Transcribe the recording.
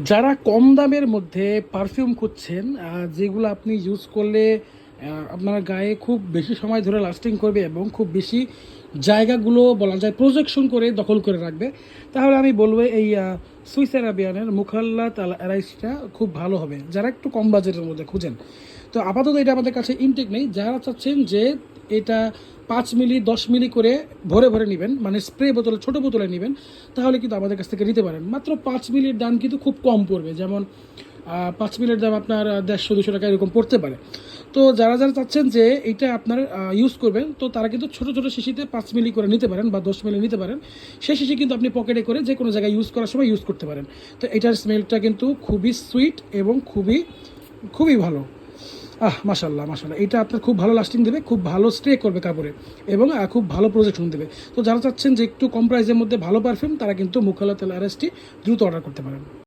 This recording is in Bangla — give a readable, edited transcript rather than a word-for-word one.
যারা কম দামের মধ্যে পারফিউম খুঁজছেন, যেগুলো আপনি ইউজ করলে আপনার গায়ে খুব বেশি সময় ধরে লাস্টিং করবে এবং খুব বেশি জায়গাগুলো বলা যায় প্রজেকশন করে দখল করে রাখবে, তাহলে আমি বলবো এই সুইস অ্যারাবিয়ানের মুখাল্লাত আল অ্যারাইসটা খুব ভালো হবে যারা একটু কম বাজেটের মধ্যে খুঁজেন। তো আপাতত এটা আমাদের কাছে ইনটেক নেই। যারা চাচ্ছেন যে এটা 5 মিলি 10 মিলি করে ভরে ভরে নেবেন, মানে স্প্রে বোতলে ছোটো বোতলে নেবেন, তাহলে কিন্তু আমাদের কাছ থেকে নিতে পারেন। মাত্র 5 মিলির দাম কিন্তু খুব কম পড়বে, যেমন 5 মিলির দাম আপনার 150-200 টাকা এরকম পড়তে পারে। তো যারা যারা চাচ্ছেন যে এটা আপনার ইউজ করবেন, তো তারা কিন্তু ছোটো ছোটো শিশিতে 5 মিলি করে নিতে পারেন বা 10 মিলি নিতে পারেন। সেই শিশি কিন্তু আপনি পকেটে করে যে কোনো জায়গায় ইউজ করার সময় ইউজ করতে পারেন। তো এটার স্মেলটা কিন্তু খুবই সুইট এবং খুবই খুবই ভালো। মাশাল্লাহ মাশাল্লাহ, এটা আপনার খুব ভালো লাস্টিং দেবে, খুব ভালো স্ট্রে করবে কাপড়ে এবং খুব ভালো প্রজেকশন দেবে। তো যারা চাচ্ছেন যে একটু কম প্রাইসের মধ্যে ভালো পারফিউম, তারা কিন্তু মুখাল্লাত আল অ্যারাইসটি দ্রুত অর্ডার করতে পারেন।